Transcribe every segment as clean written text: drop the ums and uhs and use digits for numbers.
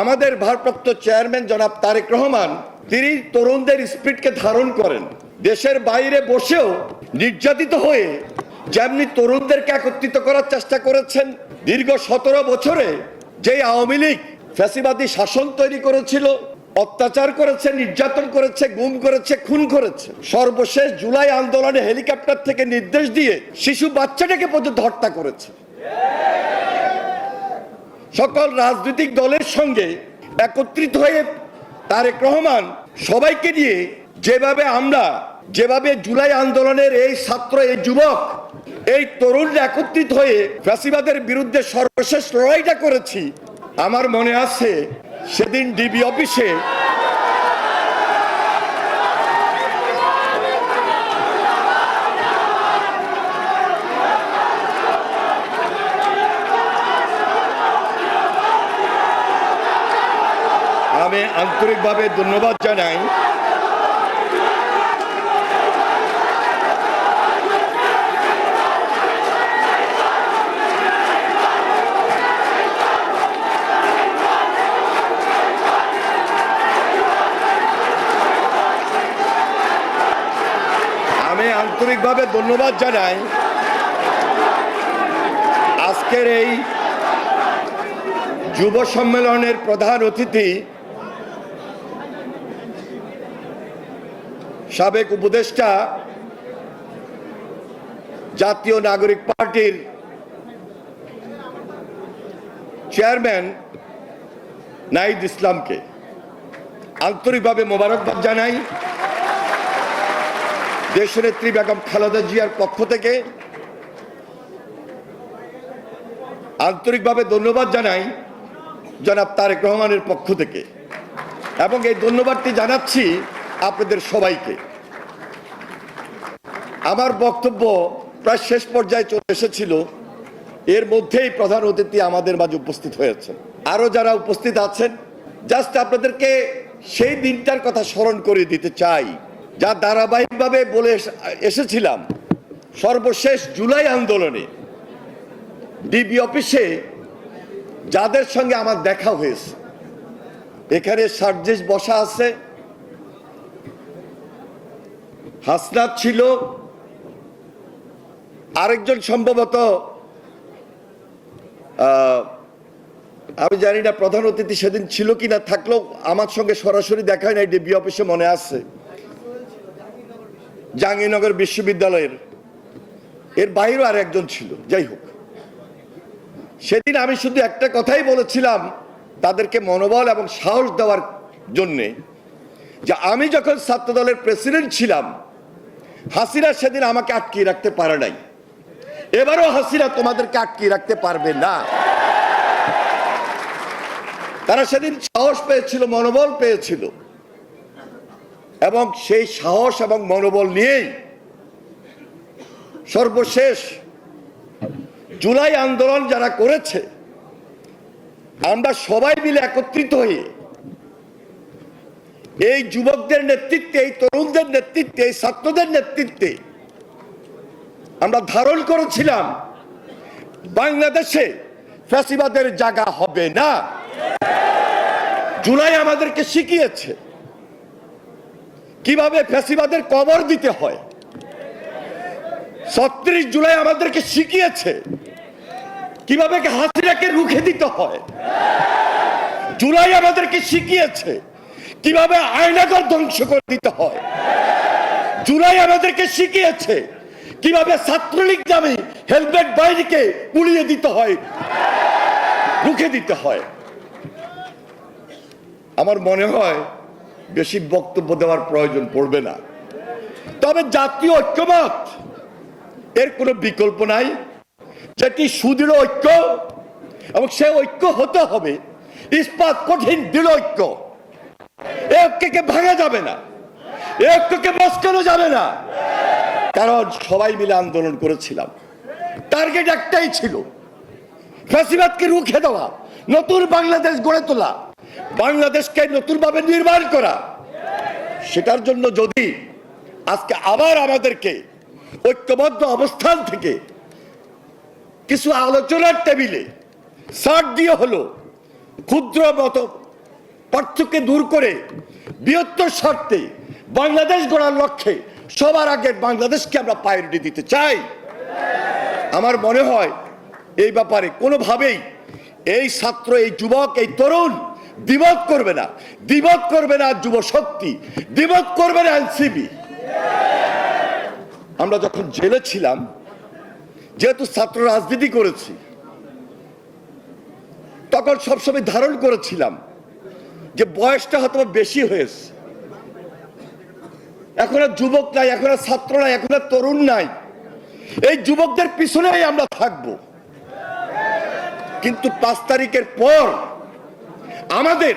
আমাদের ভারপ্রাপ্ত চেয়ারম্যান জনাব তারেক রহমান তিনি তরুণদের স্পিরিটকে ধারণ করেন। দেশের বাইরে বসেও নির্যাতিত হয়ে যেমনি তরুণদেরকে একত্রিত করার চেষ্টা করেছেন, দীর্ঘ 17 বছরে যে আওয়ামী লীগ ফ্যাসিবাদী শাসন তৈরি করেছিল, অত্যাচার করেছে, নির্যাতন করেছে, গুম করেছে, খুন করেছে, সর্বশেষ জুলাই আন্দোলনে হেলিকপ্টার থেকে নির্দেশ দিয়ে শিশু বাচ্চাটাকে পর্যন্ত হত্যা করেছে। সকল রাজনৈতিক দলের সঙ্গে একত্রিত হয়ে তারেক রহমান সবাইকে নিয়ে যেভাবে জুলাই আন্দোলনের এই ছাত্র, এই যুবক, এই তরুণরা একত্রিত হয়ে ফ্যাসিবাদের বিরুদ্ধে সর্বশেষ লড়াইটা করেছি, আমার মনে আছে সেদিন ডিবি অফিসে আমি আন্তরিকভাবে ধন্যবাদ জানাই আজকের এই যুব সম্মেলনের প্রধান অতিথি সাবেক উপদেষ্টা জাতীয় নাগরিক পার্টির চেয়ারম্যান নাহিদ ইসলামকে আন্তরিকভাবে মোবারকবাদ জানাই। দেশনেত্রী বেগম খালেদা জিয়ার পক্ষ থেকে আন্তরিকভাবে ধন্যবাদ জানাই জনাব তারেক রহমানের পক্ষ থেকে, এবং এই ধন্যবাদটি জানাচ্ছি আপনাদের সবাইকে। আমার বক্তব্য প্রায় শেষ পর্যায়ে চলে এসেছিল, এর মধ্যেই প্রধান অতিথি আমাদের মাঝে উপস্থিত হয়েছেন। আরো যারা উপস্থিত আছেন, জাস্ট আপনাদেরকে সেই দিনটার কথা স্মরণ করে দিতে চাই যা ধারাবাহিকভাবে বলে এসেছিলাম। সর্বশেষ জুলাই আন্দোলনে ডিবি অফিসে যাদের সঙ্গে আমার দেখা হয়েছে, এখানে সার্জিস বসা আছে, হাসনাত ছিল, আরেকজন সম্ভবত আমি জানি না প্রধান অতিথি সেদিন ছিল কিনা, থাকলেও আমার সঙ্গে সরাসরি দেখা হয় নাই, ডিবি অফিসে মনে আছে, জাহাঙ্গীরনগর বিশ্ববিদ্যালয়ের, এর বাইরেও আর একজন ছিল। যাই হোক, সেদিন আমি শুধু একটা কথাই বলেছিলাম তাদেরকে মনোবল এবং সাহস দেওয়ার জন্যে, যে আমি যখন ছাত্র দলের প্রেসিডেন্ট ছিলাম, হাসিনা সেদিন আমাকে আটকিয়ে রাখতে পারে নাই, এবারও হাসিনা তোমাদেরকে আটকিয়ে রাখতে পারবে না। তারা সেদিন সাহস পেয়েছিল, মনোবল পেয়েছিল, এবং সেই সাহস এবং মনোবল নিয়েই সর্বশেষ জুলাই আন্দোলন যারা করেছে, আমরা সবাই মিলে একত্রিত হয়ে এই যুবকদের নেতৃত্বে, এই তরুণদের নেতৃত্বে, এই ছাত্রদের নেতৃত্বে আমরা ধারণ করেছিলাম বাংলাদেশে ফ্যাসিবাদের জায়গা হবে না। জুলাই আমাদেরকে শিখিয়েছে কিভাবে ফ্যাসিবাদের কবর দিতে হয়। ৩৬ জুলাই আমাদেরকে শিখিয়েছে কিভাবে হাসিনাকে রুখে দিতে হয়। জুলাই আমাদেরকে শিখিয়েছে কিভাবে আয়নাঘর ধ্বংস করে দিতে হয়। জুলাই আমাদেরকে শিখিয়েছে কিভাবে ছাত্রলীগ নামে হেলমেট বাহিনীকে পুড়িয়ে দিতে হয়, রুখে দিতে হয়। আমার মনে হয় বেশি বক্তব্য দেওয়ার প্রয়োজন পড়বে না, তবে জাতীয় ঐক্যমত এর কোনো বিকল্প নাই, যেটি সুদৃঢ় ঐক্য, এবং সে ঐক্য হতে হবে ইস্পাত কঠিন দৃঢ় ঐক্য। এই ঐক্যকে ভাঙা যাবে না, এই ঐক্যকে মস্কানো যাবে না, কারণ সবাই মিলে আন্দোলন করেছিলাম। টার্গেট একটাই ছিল, ফ্যাসিবাদকে রুখে দেওয়া, নতুন বাংলাদেশ গড়ে তোলা, বাংলাদেশকে নতুনভাবে নির্মাণ করা। সেটার জন্য যদি আজকে আবার আমাদেরকে ঐক্যবদ্ধ অবস্থান থেকে কিছু আলোচনার টেবিলে ছাড় দিয়ে হলো ক্ষুদ্র মত পার্থক্য দূর করে বৃহত্তর স্বার্থে বাংলাদেশ গড়ার লক্ষ্যে সবার আগে বাংলাদেশকে আমরা প্রায়োরিটি দিতে চাই। আমার মনে হয় এই ব্যাপারে কোনোভাবেই এই ছাত্র, এই যুবক, এই তরুণ দ্বিমত করবে না, দ্বিমত করবে না যুব শক্তি, দ্বিমত করবে না এনসিপি। আমরা যখন জেলে ছিলাম, যেহেতু ছাত্র রাজনীতি করেছি, তখন সবসময় ধারণ করেছিলাম যে বয়সটা হয়তো বেশি হয়েছে, এখন আর যুবক নাই, এখন আর ছাত্র নাই, এখন আর তরুণ নাই, এই যুবকদের পিছনেই আমরা থাকব। কিন্তু 5 তারিখের পর আমাদের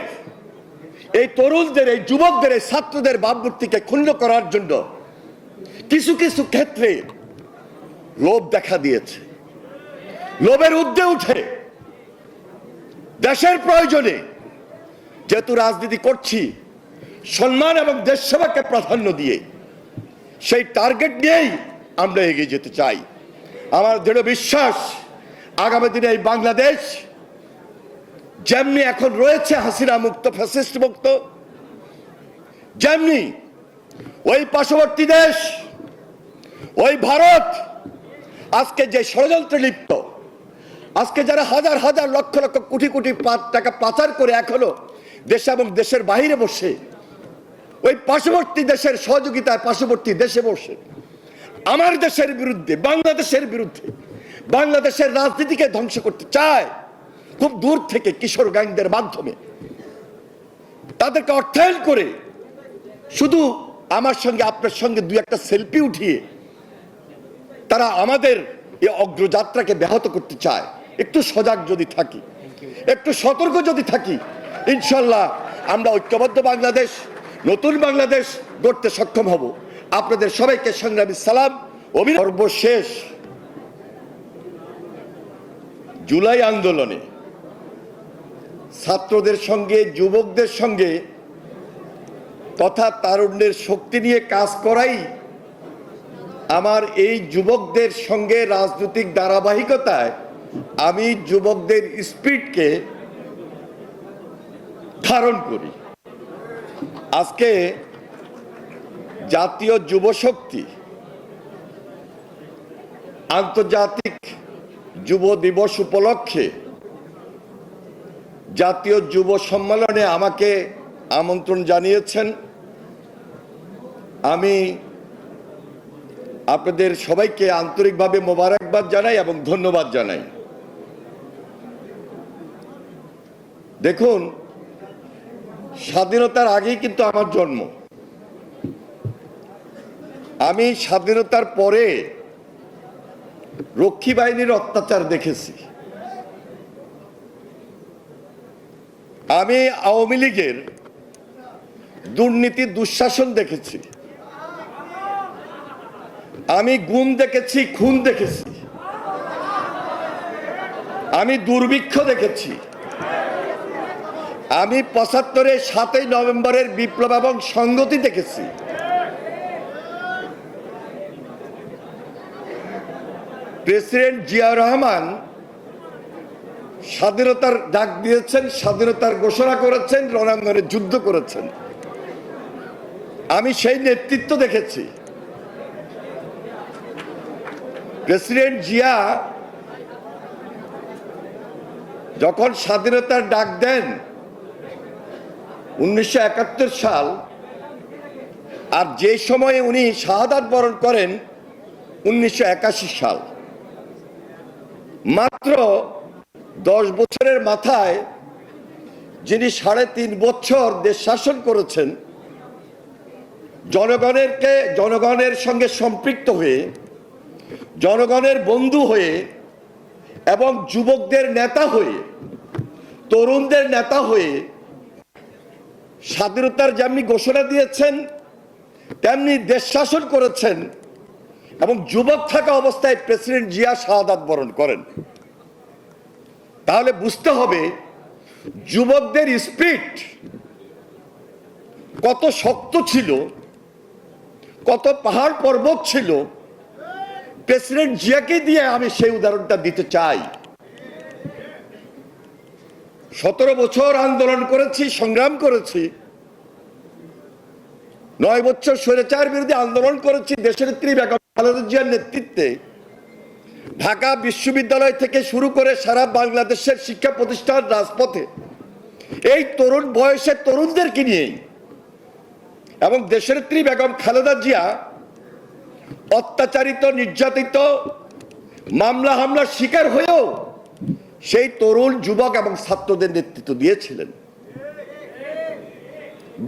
এই তরুণদের, এই যুবকদের, এই ছাত্রদের ভাবমূর্তিকে ক্ষুণ্ণ করার জন্য কিছু কিছু ক্ষেত্রে লোভ দেখা দিয়েছে। লোভের ঊর্ধ্বে উঠে দেশের প্রয়োজনে যেহেতু রাজনীতি করছি, সম্মান এবং দেশ সেবাকে প্রাধান্য দিয়ে সেই টার্গেট নিয়েই আমরা এগিয়ে যেতে চাই। আমার দৃঢ় বিশ্বাস আগামী দিনে এই বাংলাদেশ যেমনি এখন রয়েছে হাসিনা মুক্ত, ফ্যাসিস্ট মুক্ত, যেমনি ওই পার্শ্ববর্তী দেশ, ওই ভারত আজকে যে ষড়যন্ত্রে লিপ্ত, আজকে যারা হাজার হাজার লক্ষ লক্ষ কোটি কোটি টাকা পাচার করে এখনো দেশে এবং দেশের বাইরে বসে ওই পার্শ্ববর্তী দেশের সহযোগিতায় পার্শ্ববর্তী দেশে বসে আমার দেশের বিরুদ্ধে, বাংলাদেশের বিরুদ্ধে, বাংলাদেশের রাজনীতিকে ধ্বংস করতে চায় খুব দূর থেকে কিশোর গ্যাংদের মাধ্যমে, তাদেরকে অর্থায়ন করে শুধু আমার সঙ্গে আপনার সঙ্গে 2-1টা সেলফি উঠিয়ে তারা আমাদের এই অগ্রযাত্রাকে ব্যাহত করতে চায়। একটু সজাগ যদি থাকি, একটু সতর্ক যদি থাকি, ইনশাল্লাহ আমরা ঐক্যবদ্ধ বাংলাদেশ, নতুন বাংলাদেশ গড়তে সক্ষম হব। আপনাদের সবাইকে সংগ্রামী সালাম। সর্বশেষ জুলাই আন্দোলনে ছাত্রদের সঙ্গে, যুবকদের সঙ্গে তথা তারুণ্যের শক্তি নিয়ে কাজ করাই আমার এই যুবকদের সঙ্গে রাজনৈতিক ধারাবাহিকতায় আমি যুবকদের স্পিরিটকে ধারণ করি। আজকে জাতীয় যুব শক্তি আন্তর্জাতিক যুব দিবস উপলক্ষে জাতীয় যুব সম্মেলনে আমাকে আমন্ত্রণ জানিয়েছেন। আমি আপনাদের সবাইকে আন্তরিকভাবে মোবারকবাদ জানাই এবং ধন্যবাদ জানাই। দেখুন, স্বাধীনতার আগেই কিন্তু আমার জন্ম। আমি স্বাধীনতার পরে রক্ষী বাহিনীর অত্যাচার দেখেছি। আমি আওয়ামী লীগের দুর্নীতি, দুঃশাসন দেখেছি। আমি গুম দেখেছি, খুন দেখেছি। আমি দুর্ভিক্ষ দেখেছি। আমি ৭৫-এর ৭ই নভেম্বরের বিপ্লব এবং সংগতি দেখেছি। প্রেসিডেন্ট জিয়াউর রহমান স্বাধীনতার ডাক দিয়েছেন, স্বাধীনতার ঘোষণা করেছেন, রণাঙ্গনে যুদ্ধ করেছেন। আমি সেই নেতৃত্ব দেখেছি। প্রেসিডেন্ট জিয়া যখন স্বাধীনতার ডাক দেন 1971 সাল, আর যে সময়ে উনি শাহাদাত বরণ করেন 1981 সাল, মাত্র 10 বছরের মাথায় যিনি 3.5 বছর দেশ শাসন করেছেন, জনগণের সঙ্গে সম্পৃক্ত হয়ে, জনগণের বন্ধু হয়ে এবং যুবকদের নেতা হয়ে, তরুণদের নেতা হয়ে স্বাধীনতার যেমনি ঘোষণা দিয়েছেন তেমনি দেশ শাসন করেছেন এবং যুবক থাকা অবস্থায় প্রেসিডেন্ট জিয়া শাহাদাত বরণ করেন। তাহলে বুঝতে হবে যুবকদের স্পিরিট কত শক্ত ছিল, কত পাহাড় পর্বত ছিল। প্রেসিডেন্ট জিয়াকে দিয়ে আমি সেই উদাহরণটা দিতে চাই। 17 বছর আন্দোলন করেছি, সংগ্রাম করেছি, 9 বছর স্বৈরাচার বিরোধী আন্দোলন করেছি দেশনেত্রী বেগম খালেদা জিয়ার নেতৃত্বে। ঢাকা বিশ্ববিদ্যালয় থেকে শুরু করে সারা বাংলাদেশের শিক্ষা প্রতিষ্ঠান রাজপথে এই তরুণ বয়সের তরুণদেরকে নিয়েই, এবং দেশনেত্রী বেগম খালেদা জিয়া অত্যাচারিত, নির্যাতিত, মামলা হামলার শিকার হয়েও সেই তরুণ, যুবক এবং ছাত্রদের নেতৃত্ব দিয়েছিলেন।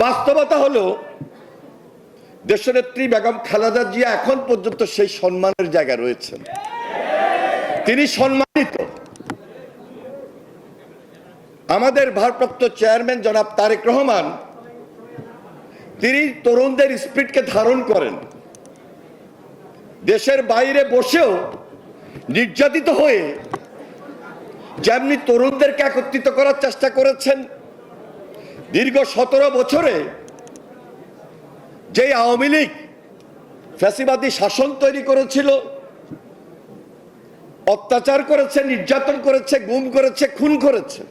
বাস্তবতা হলো দেশনেত্রী বেগম খালেদা জিয়া এখন পর্যন্ত সেই সম্মানের জায়গায় রয়েছেন, তিনি সম্মানিত। আমাদের ভারপ্রাপ্ত চেয়ারম্যান জনাব তারেক রহমান, তিনি তরুণদের স্পিরিটকে ধারণ করেন। দেশের বাইরে বসেও নির্যাতিত হয়ে যেমনি তরুণদেরকে একত্রিত করার চেষ্টা করেছেন, দীর্ঘ 17 বছরে যে আওয়ামী লীগ ফ্যাসিবাদী শাসন তৈরি করেছিল, অত্যাচার করেছে, নির্যাতন করেছে, গুম করেছে, খুন করেছে,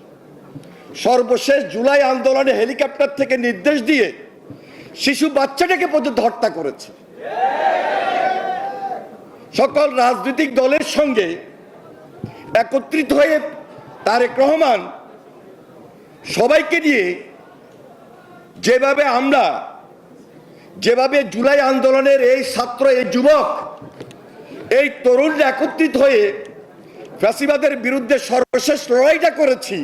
সর্বশেষ জুলাই আন্দোলনে হেলিকপ্টার থেকে নির্দেশ দিয়ে শিশু বাচ্চাটাকে পর্যন্ত হত্যা করেছে। সকল রাজনৈতিক দলের সঙ্গে একত্রিত হয়ে তারেক রহমান সবাইকে নিয়ে যেভাবে জুলাই আন্দোলনের এই ছাত্র, এই যুবক, এই তরুণরা একত্রিত হয়ে ফ্যাসিবাদের বিরুদ্ধে সর্বশেষ লড়াইটা করেছি,